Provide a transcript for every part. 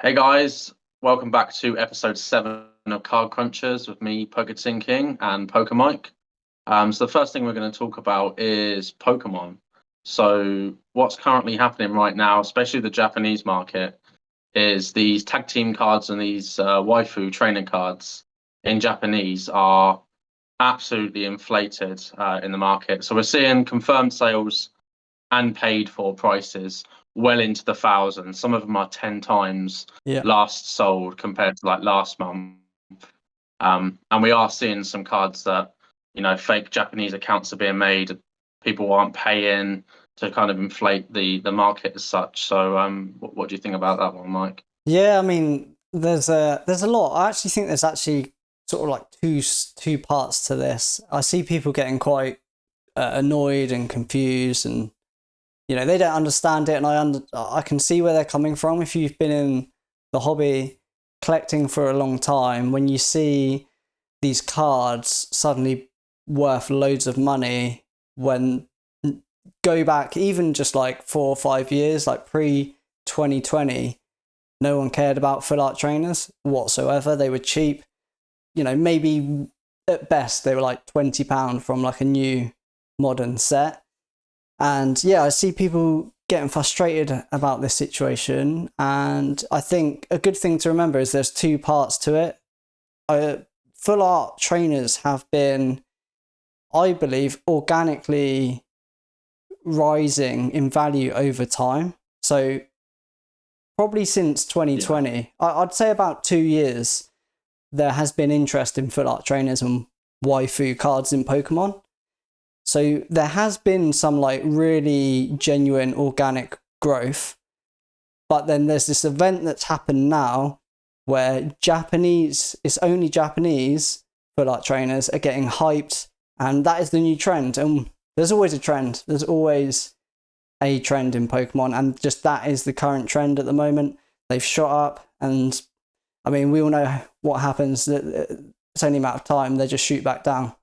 Hey guys, welcome back to episode 7 of Card Crunchers with me, Poketin King, and Poker Mike. So the first thing we're going to talk about is Pokemon. So what's currently happening right now, especially the Japanese market, is these tag team cards and these waifu training cards in Japanese are absolutely inflated in the market. So we're seeing confirmed sales and paid for prices well into the thousands. Some of them are 10 times Yeah. last sold compared to like last month. And we are seeing some cards that, fake Japanese accounts are being made. People aren't paying to kind of inflate the market as such. So what do you think about that one, Mike? Yeah, I mean, there's a lot. I actually think there's actually sort of like two parts to this. I see people getting quite annoyed and confused, and they don't understand it, and I can see where they're coming from. If you've been in the hobby collecting for a long time, when you see these cards suddenly worth loads of money, when go back even just like 4 or 5 years, like pre 2020, no one cared about full art trainers whatsoever. They were cheap. Maybe at best they were like £20 from like a new modern set. And yeah, I see people getting frustrated about this situation. And I think a good thing to remember is there's two parts to it. Full art trainers have been, I believe, organically rising in value over time. So probably since Yeah. 2020, I'd say about 2 years, there has been interest in full art trainers and waifu cards in Pokemon. So there has been some like really genuine organic growth. But then there's this event that's happened now where it's only Japanese full art trainers are getting hyped, and that is the new trend. And there's always a trend. There's always a trend in Pokemon, and just that is the current trend at the moment. They've shot up, and I mean, we all know what happens. It's only a matter of time. They just shoot back down.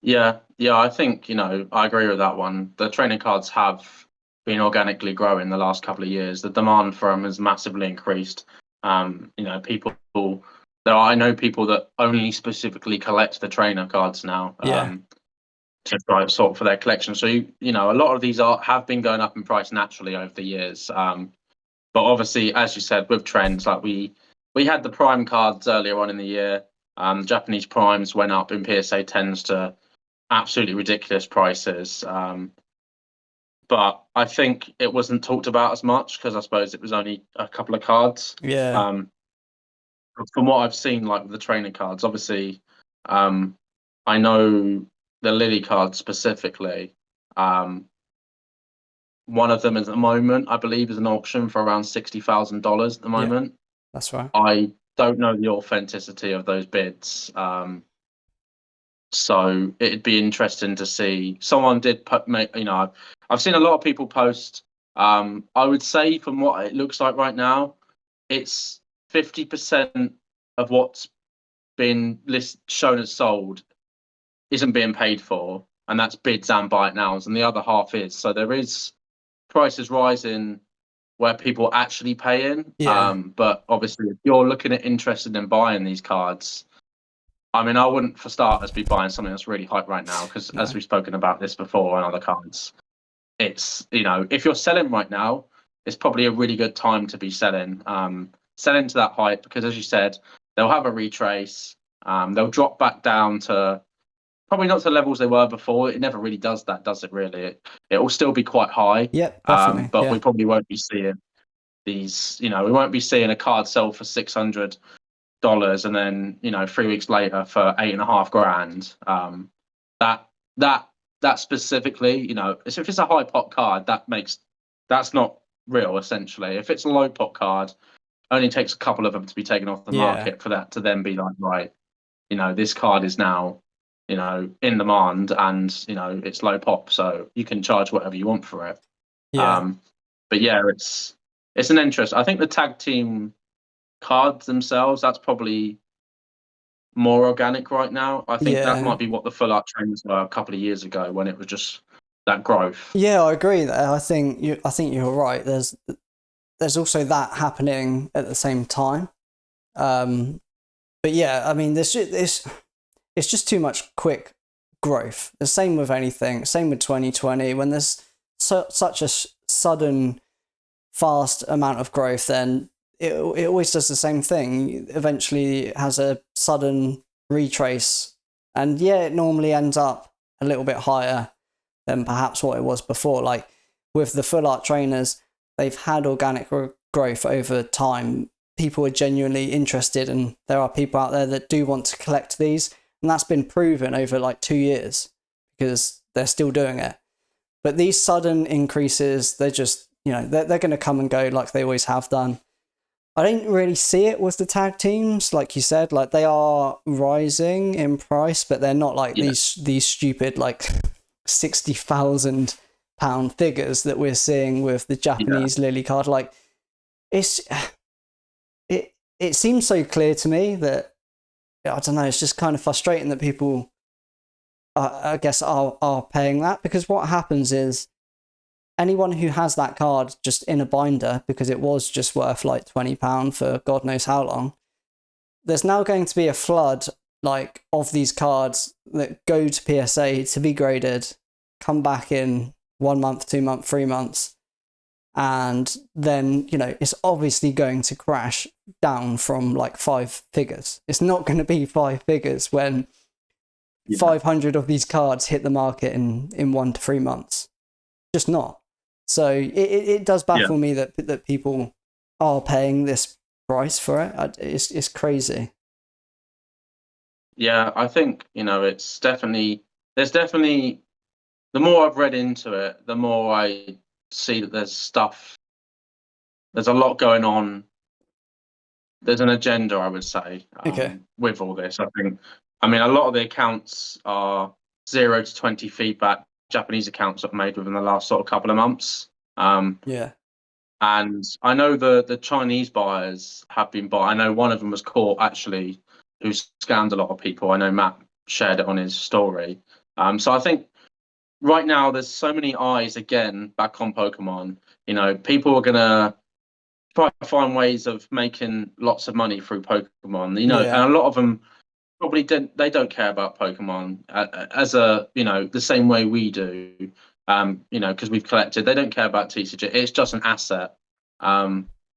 Yeah, I think, I agree with that one. The training cards have been organically growing the last couple of years. The demand for them has massively increased. People I know people that only specifically collect the trainer cards now, Yeah, to try sort for their collection. So a lot of these have been going up in price naturally over the years. But obviously, as you said, with trends, like we had the prime cards earlier on in the year. Japanese primes went up in PSA 10s to absolutely ridiculous prices. But I think it wasn't talked about as much because I suppose it was only a couple of cards. yeah, Um, from what I've seen, like the trainer cards, obviously, I know the Lily card specifically. Um, one of them at the moment, I believe, is an auction for around $60,000 at the yeah. moment. That's right. I don't know the authenticity of those bids. So it'd be interesting to see. Someone did put, I've seen a lot of people post. I would say from what it looks like right now, it's 50% of what's been shown as sold isn't being paid for, and that's bids and buy it nows, and the other half is. So there is prices rising where people actually pay in. Yeah, But obviously, if you're looking at interested in buying these cards, I mean, I wouldn't, for starters, be buying something that's really hype right now because, as no, we've spoken about this before on other cards, it's if you're selling right now, it's probably a really good time to be selling. Selling to that hype because, as you said, they'll have a retrace. They'll drop back down to probably not to levels they were before. It never really does that, does it? Really, it will still be quite high. yep, definitely, But we yeah, probably won't be seeing these. We won't be seeing a card sell for $600 and then 3 weeks later for 8.5 grand. That that that specifically, if it's a high pot card, that's not real. Essentially, if it's a low pot card, only takes a couple of them to be taken off the yeah, market for that to then be like, right, this card is now in demand and it's low pop, so you can charge whatever you want for it. yeah, um but yeah, it's an interest. I think the tag team cards themselves, that's probably more organic right now. I think that yeah. might be what the full art trends were a couple of years ago when it was just that growth. Yeah, I agree there. I think you're right. there's also that happening at the same time. But yeah, I mean, it's just too much quick growth. The same with anything. Same with 2020. When there's such a sudden, fast amount of growth, then it always does the same thing. Eventually, it has a sudden retrace, and yeah, it normally ends up a little bit higher than perhaps what it was before. Like with the full art trainers, they've had organic growth over time. People are genuinely interested, and there are people out there that do want to collect these, and that's been proven over like 2 years because they're still doing it. But these sudden increases, they're just, they're going to come and go like they always have done. I don't really see it with the tag teams, like you said. Like they are rising in price, but they're not like these stupid like £60,000 figures that we're seeing with the Japanese Lily card. Like it seems so clear to me that, I don't know, it's just kind of frustrating that people, I guess, are paying that, because what happens is anyone who has that card just in a binder, because it was just worth like £20 for God knows how long, there's now going to be a flood like of these cards that go to PSA to be graded, come back in 1 month, 2 months, 3 months, and then it's obviously going to crash down from like 5 figures. It's not going to be 5 figures when 500 of these cards hit the market in 1 to 3 months. Just not. So it does baffle me that people are paying this price for it. It's crazy. Yeah, I think there's definitely the more I've read into it, the more I see that there's a lot going on. There's an agenda, I would say, with all this. I mean, a lot of the accounts are 0 to 20 feedback Japanese accounts I've made within the last sort of couple of months. And I know the Chinese buyers have been bought. I know one of them was caught actually, who scammed a lot of people. I know Matt shared it on his story. So I think right now there's so many eyes again back on Pokemon. People are gonna try to find ways of making lots of money through Pokemon. And a lot of them probably don't care about Pokemon as the same way we do. Because we've collected. They don't care about TCG. It's just an asset.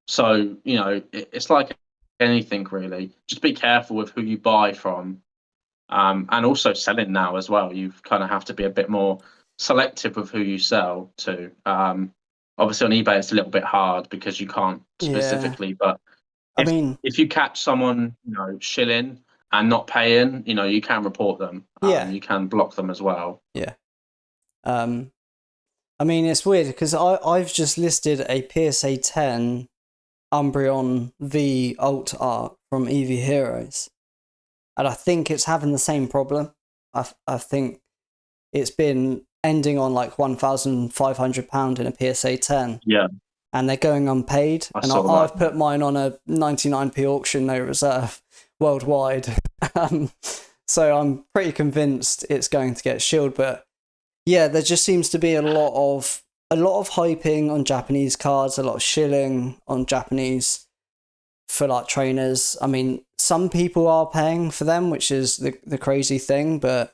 So it's like anything really. Just be careful with who you buy from. And also selling now as well. You kind of have to be a bit more selective with who you sell to. Obviously on eBay it's a little bit hard because you can't specifically. But if you catch someone shilling and not paying, you can report them. You can block them as well. Yeah. I mean, it's weird because I've just listed a PSA 10 Umbreon V alt art from EV Heroes, and I think it's having the same problem. I think it's been ending on like £1,500 in a PSA 10. Yeah. And they're going unpaid. I've put mine on a 99p auction, no reserve, worldwide. So I'm pretty convinced it's going to get shilled. But yeah, there just seems to be a lot of hyping on Japanese cards, a lot of shilling on Japanese full art trainers. I mean, some people are paying for them, which is the crazy thing, but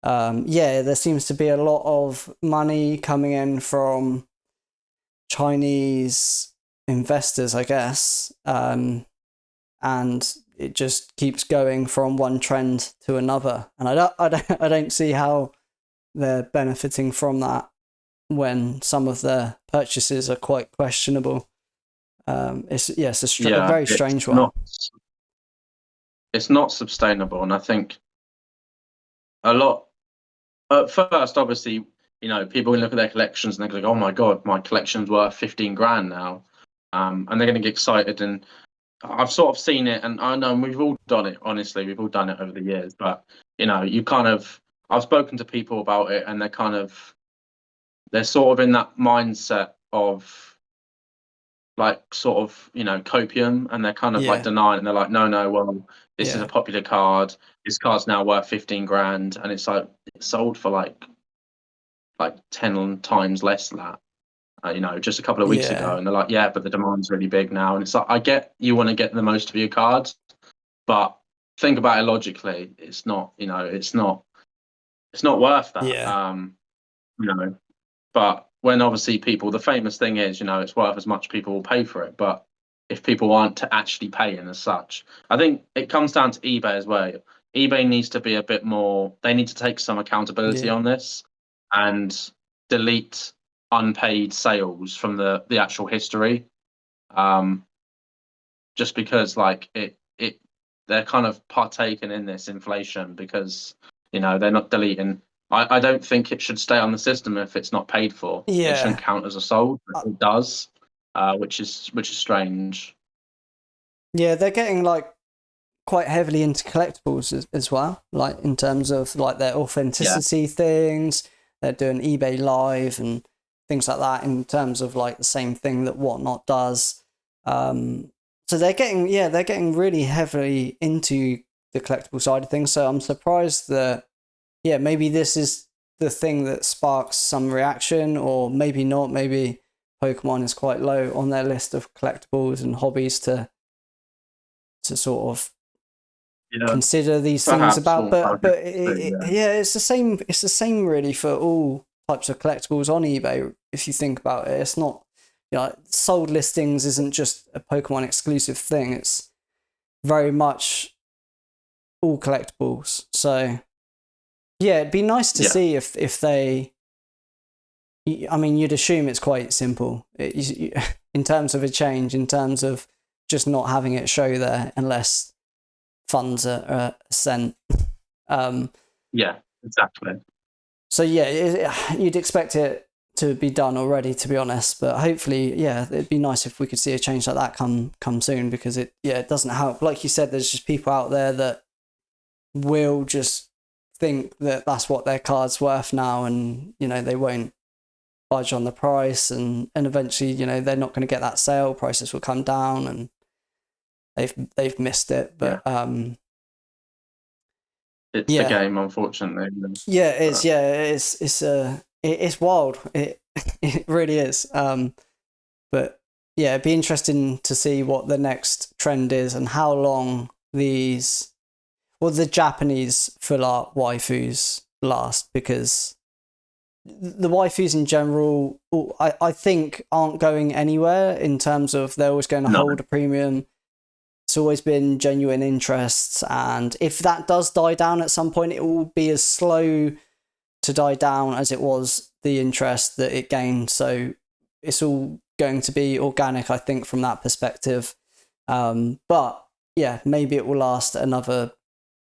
there seems to be a lot of money coming in from Chinese investors, I guess, and it just keeps going from one trend to another, and I don't see how they're benefiting from that when some of their purchases are quite questionable. It's a very strange one. It's not sustainable, and I think a lot. At first, obviously, people can look at their collections and they're like, "Oh my god, my collection's worth 15 grand now," and they're going to get excited. And I've sort of seen it, and I know we've all done it. Honestly, we've all done it over the years. But I've spoken to people about it, and they're sort of in that mindset of like sort of copium, and they're kind of like denying it, and they're like, no, well, this is a popular card, this card's now worth 15 grand, and it's like it's sold for like 10 times less than that. just a couple of weeks ago, and they're like, yeah, but the demand's really big now. And it's like, I get you want to get the most of your cards, but think about it logically. It's not, it's not worth that. Yeah. But when obviously the famous thing is, it's worth as much people will pay for it. But if people aren't to actually paying as such, I think it comes down to eBay as well. eBay needs to be a bit more, they need to take some accountability on this and delete unpaid sales from the actual history. Just because like they're kind of partaking in this inflation because they're not deleting. I don't think it should stay on the system if it's not paid for. It shouldn't count as a sold, but it does, which is strange. Yeah, they're getting like quite heavily into collectibles as well, like in terms of like their authenticity things. They're doing eBay Live and things like that in terms of like the same thing that Whatnot does. So they're getting really heavily into the collectible side of things. So I'm surprised that maybe this is the thing that sparks some reaction, or maybe not. Maybe Pokemon is quite low on their list of collectibles and hobbies to sort of consider these things about. But it's the same. It's the same really for all types of collectibles on eBay. If you think about it, it's not sold listings isn't just a Pokemon exclusive thing. It's very much all collectibles. So it'd be nice to see if they. I mean, you'd assume it's quite simple in terms of a change, in terms of just not having it show there unless funds are sent. Yeah, exactly. So you'd expect it to be done already, to be honest, but hopefully, it'd be nice if we could see a change like that come soon, because it doesn't help. Like you said, there's just people out there that will just think that that's what their card's worth now, and they won't budge on the price, and eventually they're not going to get that sale. Prices will come down, and they've missed it. But it's the game, unfortunately. It is. It's wild. It really is. But it'd be interesting to see what the next trend is and how long the Japanese full art waifus last, because the waifus in general, I think, aren't going anywhere in terms of they're always going to hold a premium. It's always been genuine interests, and if that does die down at some point, it will be as slow to die down as it was the interest that it gained. So it's all going to be organic, I think, from that perspective. But maybe it will last another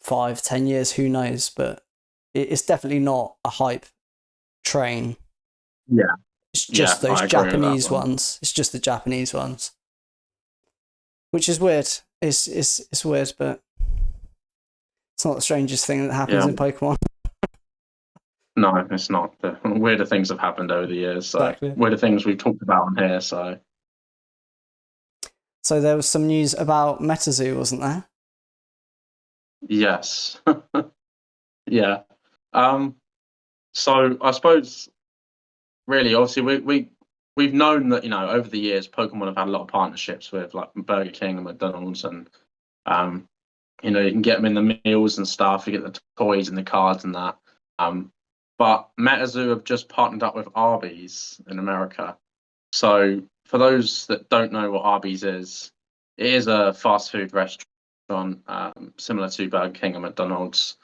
5-10 years, who knows? But it's definitely not a hype train. It's just those Japanese ones. It's just the Japanese ones, which is weird. It's weird, but it's not the strangest thing that happens in Pokemon. No, it's not. The weirder things have happened over the years. So exactly. Weirder things we've talked about on here. So there was some news about Metazoo, wasn't there? Yes. Yeah. So I suppose, really, obviously, we've known that over the years, Pokemon have had a lot of partnerships with like Burger King and McDonald's, and you can get them in the meals and stuff. You get the toys and the cards and that. But Metazoo have just partnered up with Arby's in America. So for those that don't know what Arby's is, it is a fast food restaurant similar to Burger King and McDonald's.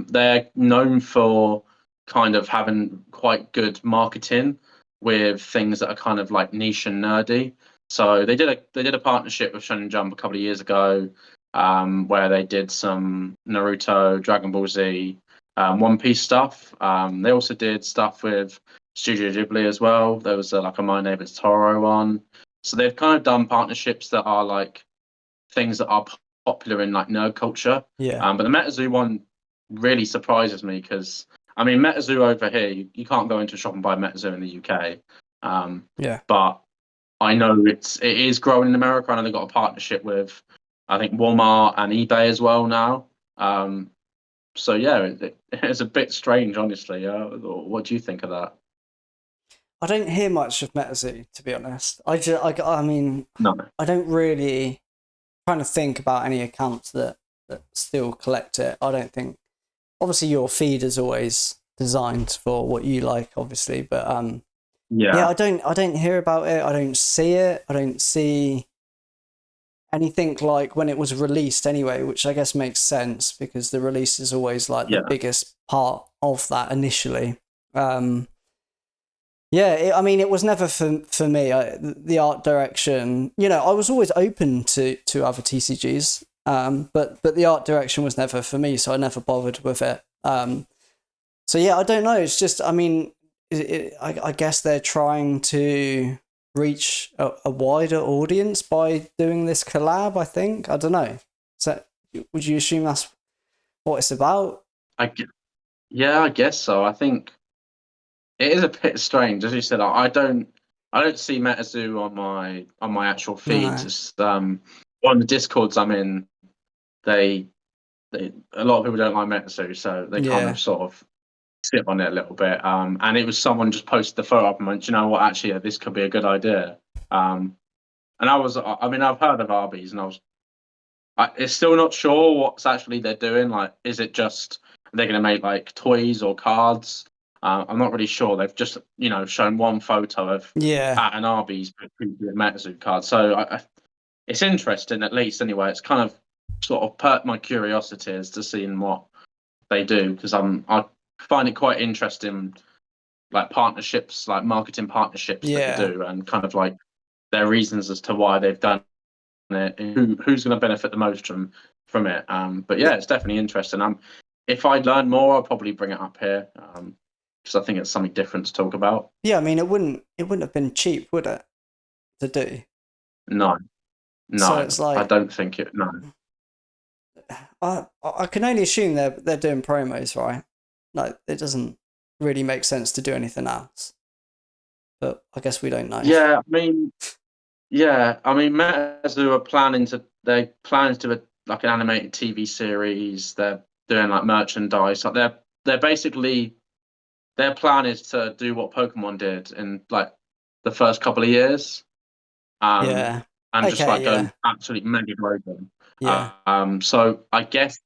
They're known for kind of having quite good marketing with things that are kind of like niche and nerdy. So they did a partnership with Shonen Jump a couple of years ago, where they did some Naruto, Dragon Ball Z, One Piece stuff. They also did stuff with Studio Ghibli as well. There was like a My Neighbor's Totoro one. So they've kind of done partnerships that are like things that are popular in like nerd culture. But the Metazoo one really surprises me, because I mean, Metazoo over here, you can't go into a shop and buy Metazoo in the UK. But I know it is growing in America. I know they've got a partnership with, I think, Walmart and eBay as well now. So it's a bit strange, honestly. What do you think of that? I don't hear much of Metazoo, to be honest. I mean, No. I don't really trying to think about any accounts that still collect it. I don't think. Obviously, your feed is always designed for what you like, obviously, but yeah, I don't hear about it. I don't see it. I don't see anything like when it was released anyway, which I guess makes sense because the release is always like the biggest part of that initially. Yeah, I mean, it was never for me. The art direction, I was always open to other TCGs, but the art direction was never for me, so I never bothered with it. So yeah, I don't know. It's just, I mean, I guess they're trying to reach a wider audience by doing this collab. I think. I don't know. So would you assume that's what it's about? I guess so. I think it is a bit strange, as you said. I don't see Metazoo on my actual feeds. No. It's, on the Discords I'm in, a lot of people don't like Metazoo, so they kind of sort of sit on it a little bit. And it was someone just posted the photo up and went, you know what, actually, yeah, this could be a good idea. And I mean, I've heard of Arby's, and it's still not sure what's actually they're doing. Like, is it just they're going to make like toys or cards? I'm not really sure. They've just shown one photo of at an Arby's Metazoo card. So it's interesting, at least anyway. It's kind of sort of perked my curiosity as to seeing what they do, because I find it quite interesting, like partnerships, like marketing partnerships that they do, and kind of like their reasons as to why they've done it, and who's going to benefit the most from it. But yeah, it's definitely interesting. If I learn more, I'll probably bring it up here, because I think it's something different to talk about. Yeah, I mean, it wouldn't have been cheap, would it, to do? No, So it's like, I don't think it. No, I can only assume they're doing promos, right? Like, it doesn't really make sense to do anything else. But I guess we don't know. Yeah, I mean, Metazoo are planning to do like an animated TV series. They're doing like merchandise. Like they're basically, their plan is to do what Pokemon did in like the first couple of years. And just like go absolutely mega broken. So I guess,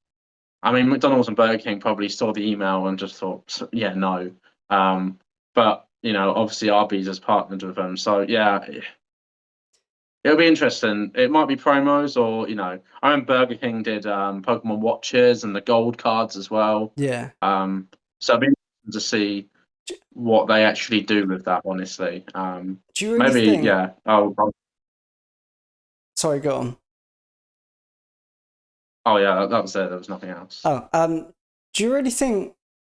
I mean, McDonald's and Burger King probably saw the email and just thought, yeah, no. But obviously Arby's has partnered with them, so yeah, it'll be interesting. It might be promos, or I remember Burger King did Pokemon watches and the gold cards as well. Yeah. So it'll be interesting to see what they actually do with that. Honestly, do you really maybe think... yeah. Sorry, go on. Oh yeah, that was it. There was nothing else. Do you really think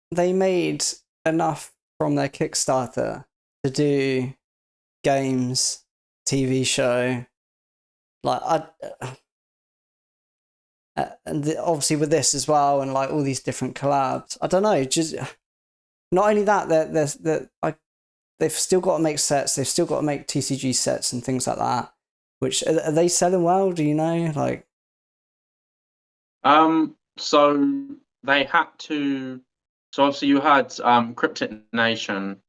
they made enough from their Kickstarter to do games, TV show? Like, and obviously with this as well, and like all these different collabs. I don't know. Just not only that, they've still got to make sets. They've still got to make TCG sets and things like that. Which are they selling well? Do you know? Like, so they had to. So obviously you had Cryptic Nation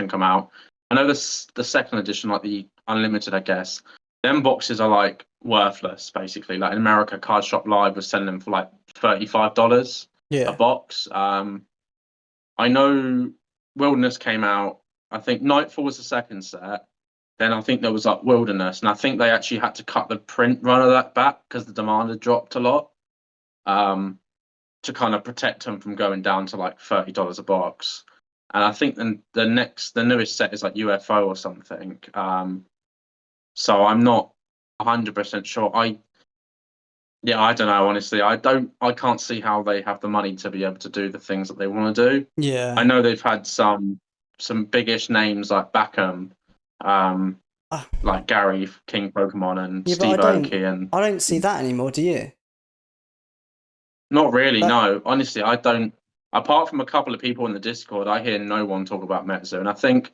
come out. I know this the second edition, like the Unlimited, I guess. Them boxes are like worthless, basically. Like in America, Card Shop Live was selling them for like $35 a box. I know Wilderness came out. I think Nightfall was the second set. Then I think there was like Wilderness, and I think they actually had to cut the print run of that back because the demand had dropped a lot, to kind of protect them from going down to like $30 a box. And I think then the newest set is like UFO or something. So I'm not 100% sure. I don't know, honestly. I can't see how they have the money to be able to do the things that they want to do. Yeah. I know they've had some biggish names like Backham, like Gary King Pokemon and Steve Aoki, and I don't see that anymore, do you? Not really, no. Honestly, I don't. Apart from a couple of people in the Discord, I hear no one talk about Metazoo. And I think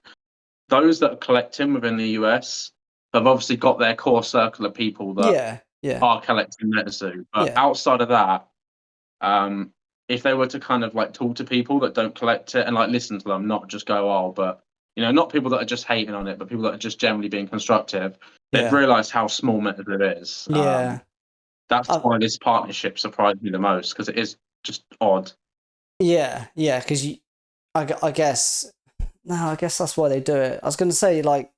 those that are collecting within the US have obviously got their core circle of people that are collecting Metazoo. But outside of that, if they were to kind of like talk to people that don't collect it and like listen to them, not just go, oh, but not people that are just hating on it, but people that are just generally being constructive, they've Yeah. realised how small Metazoo is. Yeah. That's why this partnership surprised me the most, because it is just odd. Yeah, because I guess that's why they do it. I was going to say, like,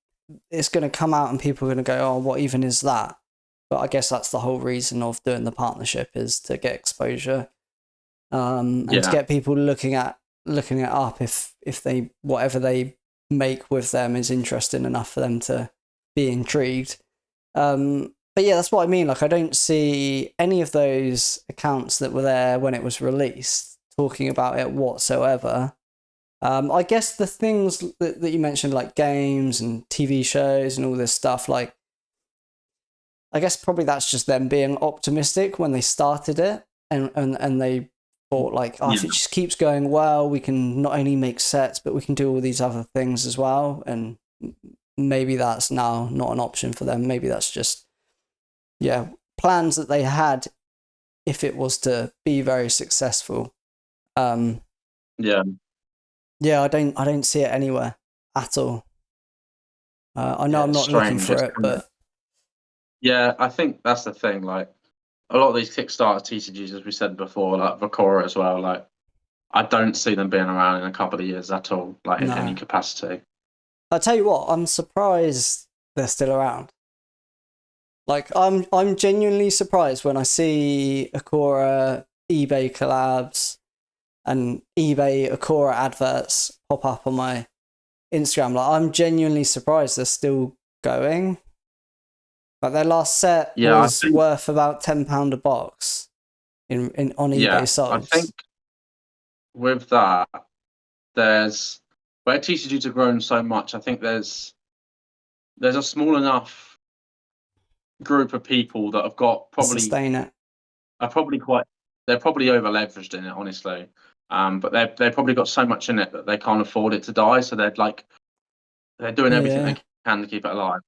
it's going to come out and people are going to go, oh, what even is that? But I guess that's the whole reason of doing the partnership, is to get exposure, and to get people looking it up if they, whatever they make with them is interesting enough for them to be intrigued. But yeah, that's what I mean. Like, I don't see any of those accounts that were there when it was released talking about it whatsoever. I guess the things that you mentioned, like games and TV shows and all this stuff, like, I guess probably that's just them being optimistic when they started it, and they thought, like, oh, if it just keeps going well, we can not only make sets, but we can do all these other things as well. And maybe that's now not an option for them. Maybe that's just, plans that they had if it was to be very successful. I don't see it anywhere at all. I know I'm not looking for it, but yeah, I think that's the thing. Like, a lot of these Kickstarter TCGs, as we said before, like Vakora as well, like, I don't see them being around in a couple of years at all, like in any capacity. I'll tell you what, I'm surprised they're still around. Like, I'm genuinely surprised when I see Akora eBay collabs and eBay Akora adverts pop up on my Instagram. Like, I'm genuinely surprised they're still going. Like, their last set was worth about £10 a box on eBay sold. I think with that, there's, where TCGs have grown so much, I think there's a small enough group of people that have got probably sustain it. They're probably over leveraged in it, honestly. But they've probably got so much in it that they can't afford it to die. So they're doing everything they can to keep it alive.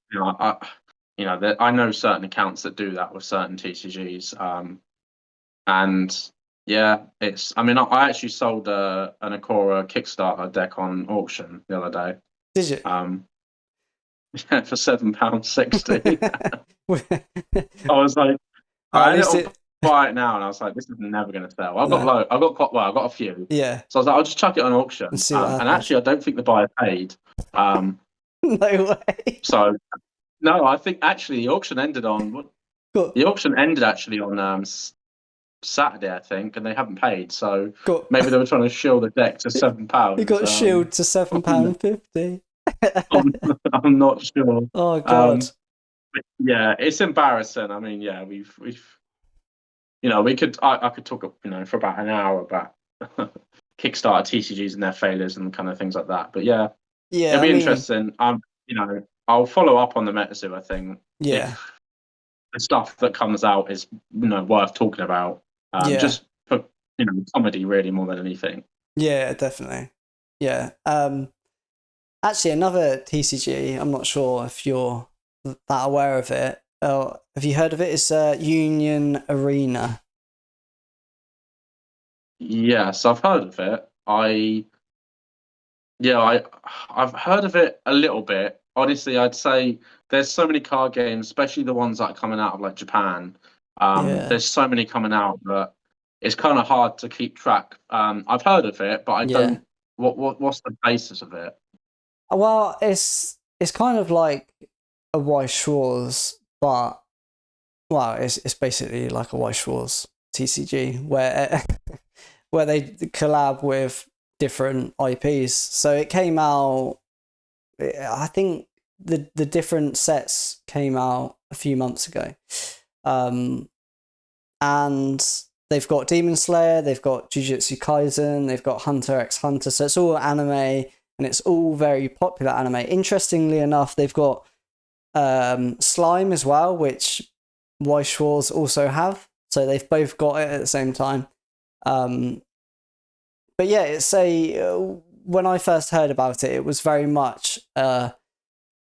I know certain accounts that do that with certain TCGs. And yeah, I actually sold an Akora Kickstarter deck on auction the other day. Did you? Yeah, for £7.60. I was like, I'll buy it now, and I was like, this is never going to sell. I've got a few. Yeah. So I was like, I'll just chuck it on auction. And actually, I don't think the buyer paid. No way. So no, I think actually the auction ended on Saturday, I think, and they haven't paid. So maybe they were trying to shield the deck to £7. You got shielded to £7.50. I'm not sure. Oh god. Yeah, it's embarrassing. I mean, yeah, we've we could I could talk for about an hour about Kickstarter TCGs and their failures and kind of things like that. But yeah, it'll be interesting. I'll follow up on the Metazoo, I think. Yeah. If the stuff that comes out is worth talking about. Just for comedy, really, more than anything. Yeah, definitely. Yeah. Actually, another TCG, I'm not sure if you're that aware of it. Have you heard of it? It's Union Arena. Yes, I've heard of it. I've heard of it a little bit. Honestly, I'd say there's so many card games, especially the ones that are coming out of like Japan. There's so many coming out that it's kind of hard to keep track. I've heard of it, but I don't. What's the basis of it? Well, it's kind of like a Weiss Schwarz, but it's basically like a Weiss Schwarz TCG where they collab with different IPs. So it came out. I think the different sets came out a few months ago, and they've got Demon Slayer, they've got Jujutsu Kaisen, they've got Hunter x Hunter. So it's all anime. And it's all very popular anime. Interestingly enough, they've got Slime as well, which Weiss Schwarz also have. So they've both got it at the same time. But yeah, when I first heard about it, it was very much, oh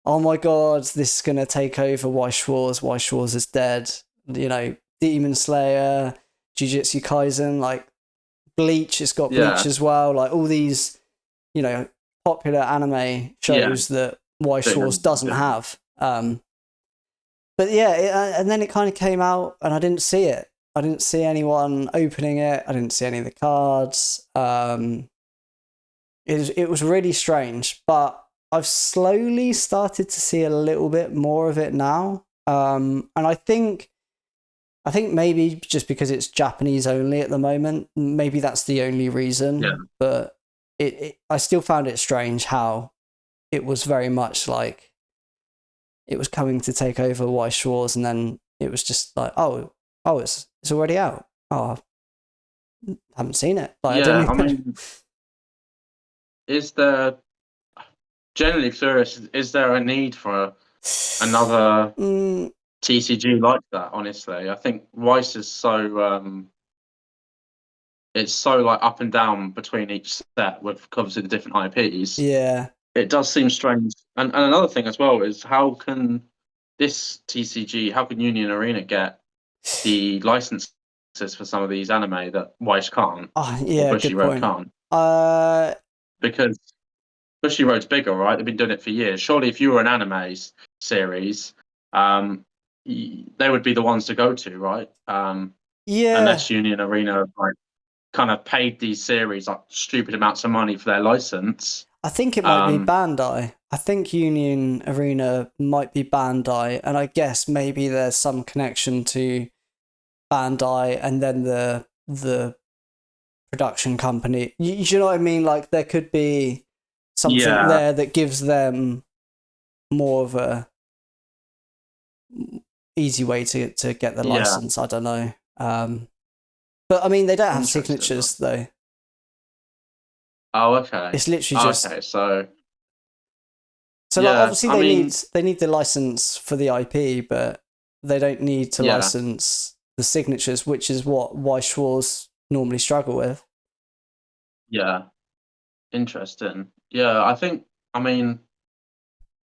my god, this is going to take over Weiss Schwarz. Weiss Schwarz is dead. Demon Slayer, Jujutsu Kaisen, like Bleach, it's got Bleach as well. Like all these, popular anime shows that Weiss Schwarz doesn't have. But yeah, and then it kind of came out, and I didn't see it. I didn't see anyone opening it. I didn't see any of the cards. It was really strange, but I've slowly started to see a little bit more of it now. And I think maybe just because it's Japanese only at the moment, maybe that's the only reason. Yeah. But I still found it strange how it was very much like it was coming to take over Weiss Schwarz, and then it was just like, oh, it's already out. Oh, I haven't seen it. Like, yeah, I mean, is there, generally curious, is there a need for another TCG like that? Honestly, I think Weiss is so it's so like up and down between each set with obviously the different IPs. Yeah, it does seem strange. And another thing as well is how can this TCG, how can Union Arena get the licenses for some of these anime that Weiss can't? oh yeah, or good point. Can't? Because Bushiroad's bigger, right? They've been doing it for years. Surely, if you were an anime series, they would be the ones to go to, right? Yeah. Unless Union Arena like kind of paid these series like stupid amounts of money for their license. I think it might be Bandai. I think Union Arena might be Bandai, and I guess maybe there's some connection to Bandai and then the production company. You know what I mean? Like there could be something there that gives them more of a easy way to get the license. I don't know. But I mean, they don't have signatures though. Oh, okay. It's literally just okay. So like obviously they need the license for the IP, but they don't need to license the signatures, which is what Weiss Schwarz normally struggle with. Yeah, interesting. Yeah, I mean,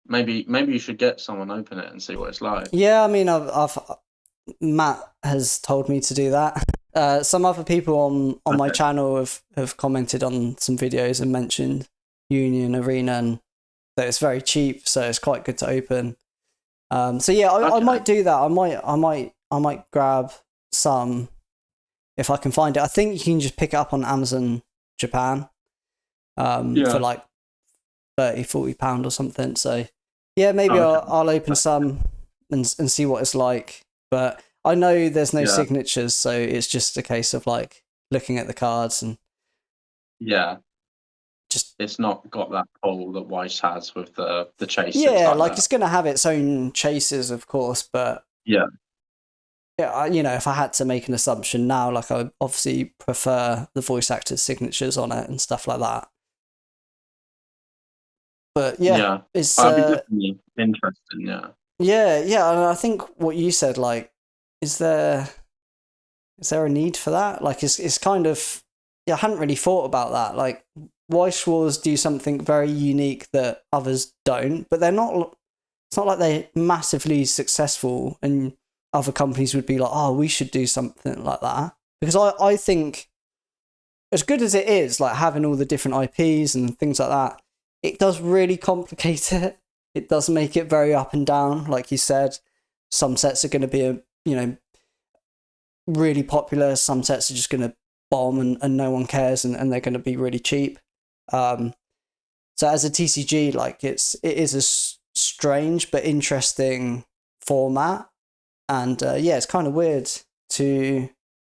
maybe you should get someone open it and see what it's like. Yeah, I mean, I've Matt has told me to do that. Some other people on my channel have commented on some videos and mentioned Union Arena and that it's very cheap, so it's quite good to open. So yeah, I might do that. I might grab some if I can find it. I think you can just pick it up on Amazon Japan for like £30-40 or something. So yeah, maybe I'll open some and see what it's like. But I know there's no signatures, so it's just a case of like looking at the cards and just it's not got that pull that Weiss has with the chases. Yeah, like it's going to have its own chases, of course, but yeah, you know, if I had to make an assumption now, like I would obviously prefer the voice actors' signatures on it and stuff like that. But it's definitely interesting. Yeah, and I think what you said, like, is there a need for that? Like, it's kind of I hadn't really thought about that. Like, Weiss Schwarz do something very unique that others don't, but they're not. It's not like they're massively successful, and other companies would be like, "Oh, we should do something like that." Because I think, as good as it is, like having all the different IPs and things like that, it does really complicate it. It does make it very up and down, like you said. Some sets are going to be really popular. Some sets are just going to bomb and no one cares, and they're going to be really cheap. So as a TCG, like it is a strange but interesting format, and it's kind of weird to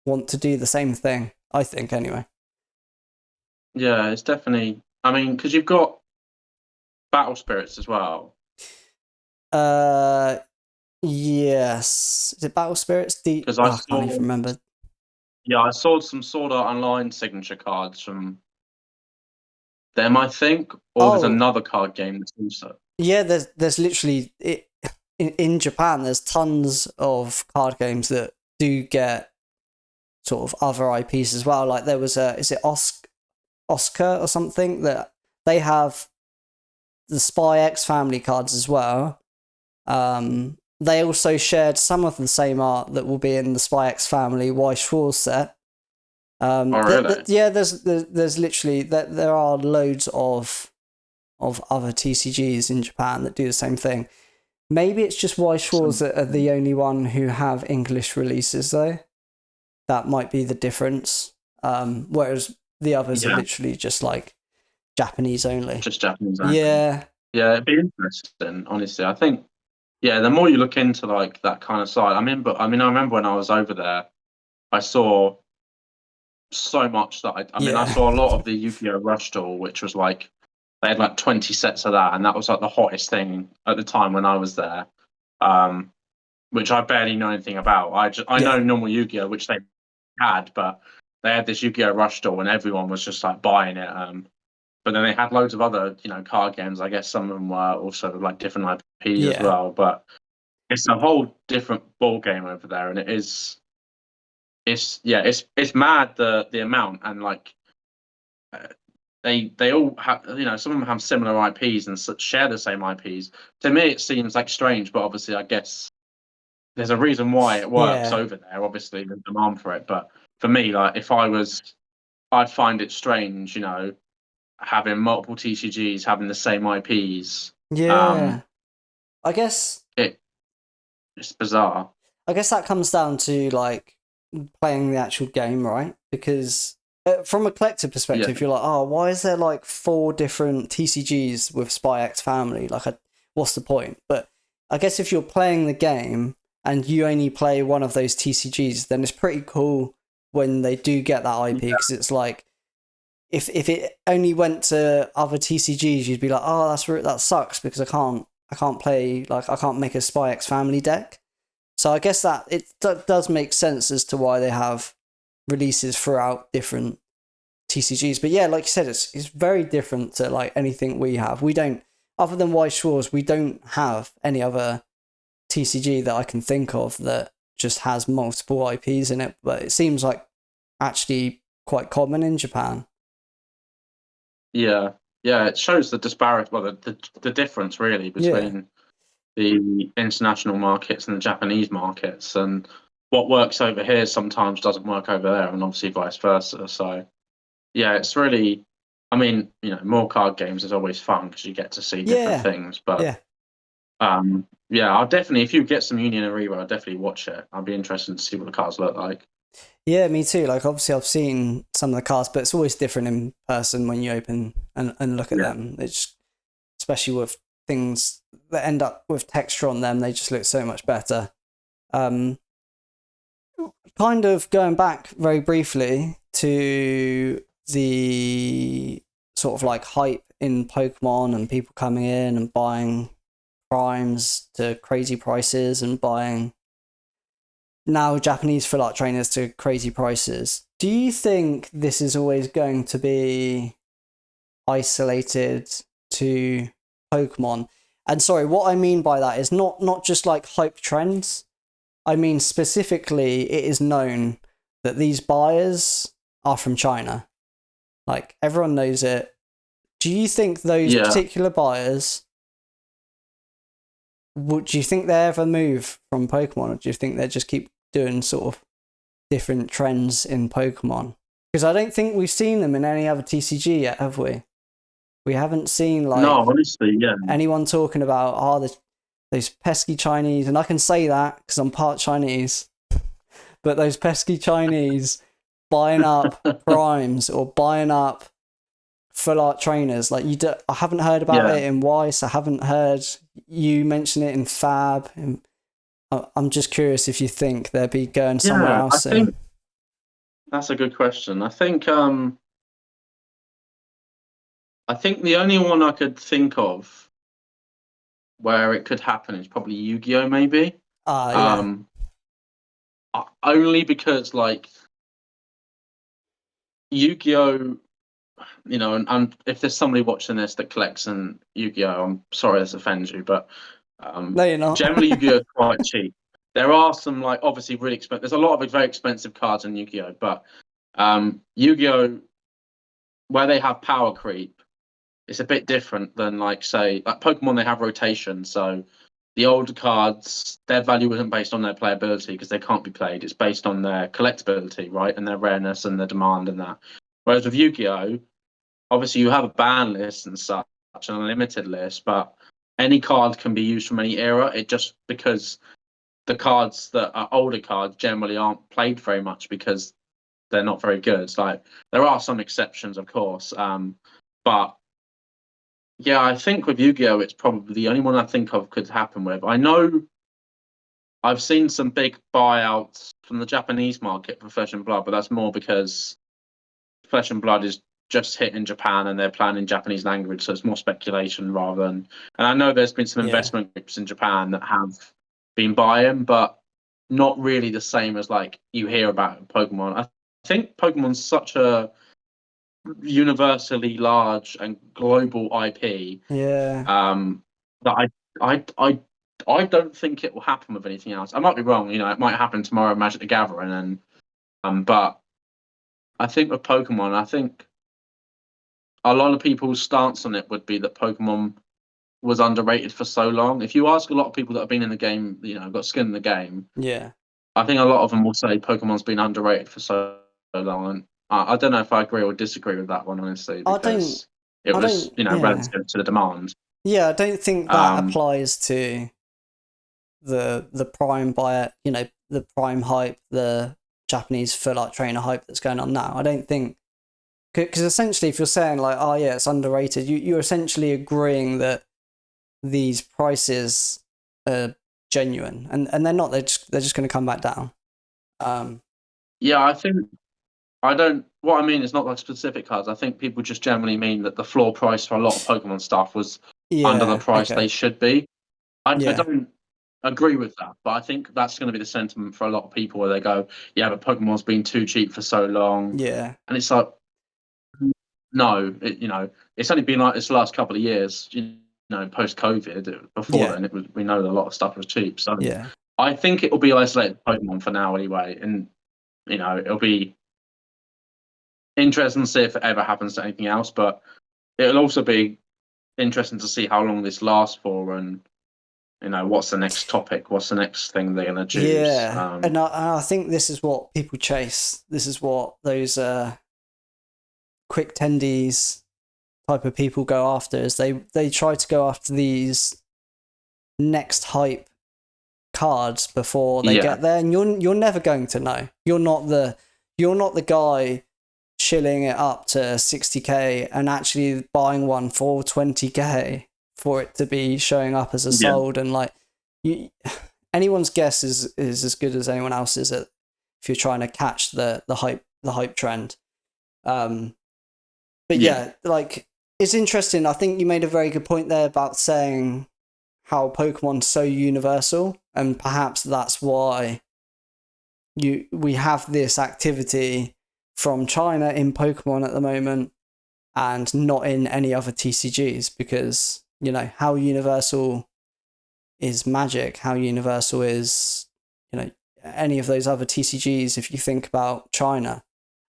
want to do the same thing, I think, anyway. Yeah, it's definitely. I mean, because you've got Battle Spirits as well. Yes. Is it Battle Spirits? Because I can't even remember. Yeah, I saw some Sword Art Online signature cards from them, I think. Or there's another card game that's also. Yeah, there's literally in Japan. There's tons of card games that do get sort of other IPs as well. Like there was is it Oscar or something that they have the Spy X family cards as well. They also shared some of the same art that will be in the Spy X family Weiss Schwarz set. Really? There's literally there are loads of of other TCGs in Japan that do the same thing. Maybe it's just Weiss Schwarz that are the only one who have English releases, though. That might be the difference. Whereas the others are literally just like Japanese only. Just Japanese only. Yeah. Yeah, it'd be interesting, honestly. I think, the more you look into like that kind of side, I remember when I was over there, I saw so much that I saw a lot of the Yu-Gi-Oh! Rush Duel, which was like they had like 20 sets of that, and that was like the hottest thing at the time when I was there. Which I barely know anything about. I know normal Yu-Gi-Oh, which they had, but they had this Yu-Gi-Oh! Rush Duel, and everyone was just like buying it. But then they had loads of other, card games. I guess some of them were also like different IP as well. But it's a whole different ball game over there, and it's mad the amount, and like they all have, some of them have similar IPs and share the same IPs. To me, it seems like strange, but obviously, I guess there's a reason why it works over there. Obviously, there's demand for it. But for me, like I'd find it strange, having multiple TCGs having the same IPs. Yeah. I guess it's bizarre. I guess that comes down to like playing the actual game, right? Because from a collective perspective, you're like, oh, why is there like 4 different TCGs with Spy X Family? Like, what's the point? But I guess if you're playing the game and you only play one of those TCGs, then it's pretty cool when they do get that IP, because it's like, if it only went to other TCGs, you'd be like, oh, that sucks, because I can't play, like, I can't make a Spy X Family deck. So I guess that it does make sense as to why they have releases throughout different TCGs. But yeah, like you said, it's very different to like anything we have. We don't, other than Weiss Schwarz, we don't have any other TCG that I can think of that just has multiple IPs in it. But it seems like actually quite common in Japan. Yeah, it shows the disparity, well, the difference really between the international markets and the Japanese markets, and what works over here sometimes doesn't work over there, and obviously vice versa. So, yeah, it's really, more card games is always fun because you get to see different things. But I'll definitely, if you get some Union Arriba, I'll definitely watch it. I'll be interested to see what the cards look like. Yeah, me too. Like, obviously, I've seen some of the cards, but it's always different in person when you open and look at them. It's especially with things that end up with texture on them, they just look so much better. Kind of going back very briefly to the sort of like hype in Pokemon and people coming in and buying primes to crazy prices and buying now Japanese full art trainers to crazy prices. Do you think this is always going to be isolated to Pokemon? And sorry, what I mean by that is not just like hype trends. I mean specifically, it is known that these buyers are from China. Like, everyone knows it. Do you think those particular buyers, do you think they ever move from Pokemon, or do you think they just keep doing sort of different trends in Pokemon? Because I don't think we've seen them in any other TCG yet, have we? We haven't seen like anyone talking about those pesky Chinese, and I can say that because I'm part Chinese, but those pesky Chinese buying up primes or buying up full art trainers. Like, I haven't heard about it in Weiss. I haven't heard you mention it in Fab. I'm just curious if you think they'd be going somewhere else. I think that's a good question. I think the only one I could think of where it could happen is probably Yu-Gi-Oh! Maybe. Only because like Yu-Gi-Oh! And if there's somebody watching this that collects an Yu-Gi-Oh! I'm sorry this offends you, but no, you're not. Generally Yu-Gi-Oh! Is quite cheap. There are some like obviously really expensive. There's a lot of very expensive cards in Yu-Gi-Oh! But Yu-Gi-Oh! Where they have power creep, it's a bit different than like Pokemon. They have rotation, so the older cards, their value isn't based on their playability because they can't be played. It's based on their collectability, right, and their rareness and the demand and that. Whereas with Yu-Gi-Oh! Obviously you have a ban list and such, an unlimited list, but any card can be used from any era. It just because the cards that are older cards generally aren't played very much because they're not very good. Like there are some exceptions, of course, but yeah, I think with Yu-Gi-Oh, it's probably the only one I think of could happen with. I know I've seen some big buyouts from the Japanese market for Flesh and Blood, but that's more because Flesh and Blood is just hit in Japan and they're playing in Japanese language, so it's more speculation rather than. And I know there's been some investment groups in Japan that have been buying, but not really the same as like you hear about Pokemon. I think Pokemon's such a universally large and global IP. That I don't think it will happen with anything else. I might be wrong, it might happen tomorrow, Magic the Gathering, and but I think with Pokemon, I think a lot of people's stance on it would be that Pokemon was underrated for so long. If you ask a lot of people that have been in the game, got skin in the game, I think a lot of them will say Pokemon's been underrated for so long. And I don't know if I agree or disagree with that one, honestly, because it was, relative to the demand. Yeah, I don't think that applies to the prime buyer, the prime hype, the Japanese full art trainer hype that's going on now. I don't think, because essentially if you're saying like, oh yeah, it's underrated, you're essentially agreeing that these prices are genuine, and they're not. They're just going to come back down. Yeah, I think what I mean is not like specific cards. I think people just generally mean that the floor price for a lot of Pokemon stuff was under the price they should be. I don't agree with that, but I think that's going to be the sentiment for a lot of people where they go, yeah, but Pokemon's been too cheap for so long. Yeah. And it's like, no, it's only been like this the last couple of years, post-COVID. Before then, we know that a lot of stuff was cheap. So I think it will be isolated Pokemon for now anyway. And, it'll be interesting to see if it ever happens to anything else, but it'll also be interesting to see how long this lasts for and what's the next topic, what's the next thing they're going to choose. And I think this is what people chase. This is what those quick tendies type of people go after, is they try to go after these next hype cards before they get there, and you're never going to know. You're not the guy shilling it up to 60k and actually buying one for 20k for it to be showing up as a sold, and like anyone's guess is as good as anyone else's if you're trying to catch the hype trend. But like it's interesting. I think you made a very good point there about saying how Pokemon's so universal, and perhaps that's why we have this activity from China in Pokemon at the moment and not in any other TCGs, because how universal is Magic, how universal is any of those other TCGs. If you think about China,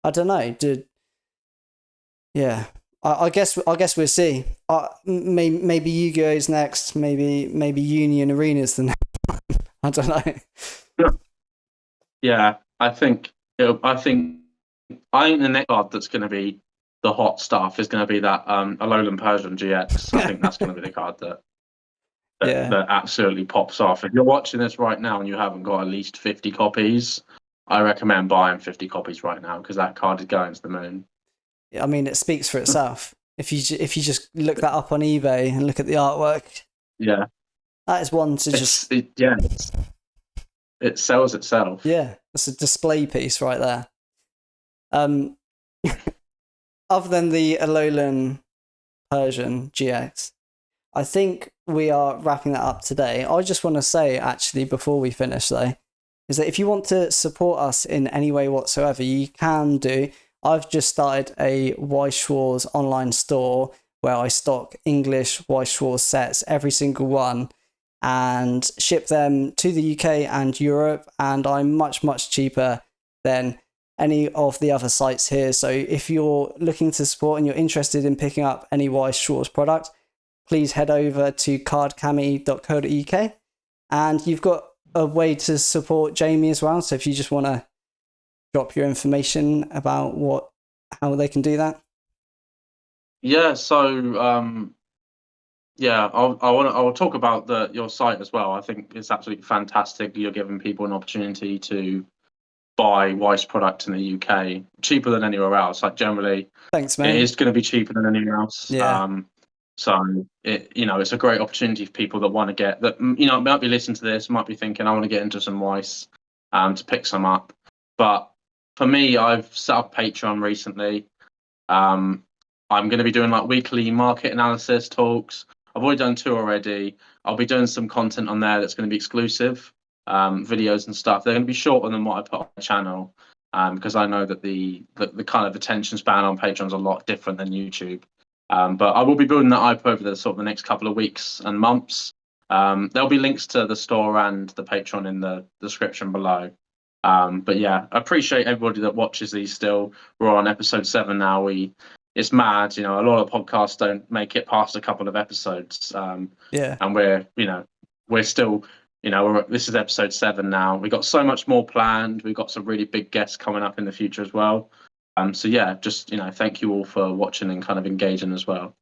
I don't know. I guess we'll see. Maybe Yu-Gi-Oh's next. Maybe Union Arena's the next one. I don't know. Yeah, I think the next card that's going to be the hot stuff is going to be that Alolan Persian GX. I think that's going to be the card that absolutely pops off. If you're watching this right now and you haven't got at least 50 copies, I recommend buying 50 copies right now, because that card is going to the moon. I mean, it speaks for itself. If you just look that up on eBay and look at the artwork, that is one to it sells itself. Yeah, it's a display piece right there. Other than the Alolan Persian GX, I think we are wrapping that up today. I just want to say, actually, before we finish though, is that if you want to support us in any way whatsoever, you can do. I've just started a Weiss Schwarz online store where I stock English Weiss Schwarz sets, every single one, and ship them to the UK and Europe, and I'm much, much cheaper than any of the other sites here. So if you're looking to support and you're interested in picking up any Weiss Schwarz product, please head over to cardcami.co.uk, and you've got a way to support Jamie as well. So if you just want to drop your information about how they can do that. Yeah, so Yeah, I'll talk about your site as well. I think it's absolutely fantastic. You're giving people an opportunity to buy Weiss product in the UK cheaper than anywhere else. Like generally, Thanks, it man. is going to be cheaper than anywhere else. Yeah. So it's a great opportunity for people that want to get that. Might be listening to this, might be thinking, I want to get into some Weiss, to pick some up. But for me, I've set up Patreon recently. Um, I'm going to be doing like weekly market analysis talks. I've already done two already. I'll be doing some content on there that's going to be exclusive, videos and stuff. They're going to be shorter than what I put on my channel, because I know that the kind of attention span on Patreon is a lot different than YouTube. But I will be building that up over the sort of the next couple of weeks and months. There'll be links to the store and the Patreon in the description below. But yeah, I appreciate everybody that watches these still. We're on episode 7 now. It's mad, a lot of podcasts don't make it past a couple of episodes. Yeah. And we're still, this is episode 7 now. We've got so much more planned. We've got some really big guests coming up in the future as well. So yeah, just, thank you all for watching and kind of engaging as well.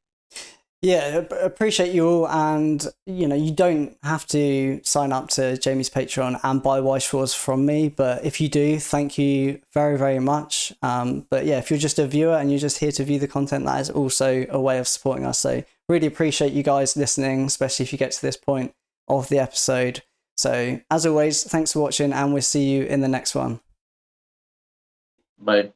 Yeah, appreciate you all, and you don't have to sign up to Jamie's Patreon and buy Weiss Schwarz from me, but if you do, thank you very, very much. But yeah, if you're just a viewer and you're just here to view the content, that is also a way of supporting us. So really appreciate you guys listening, especially if you get to this point of the episode. So as always, thanks for watching, and we'll see you in the next one. Bye.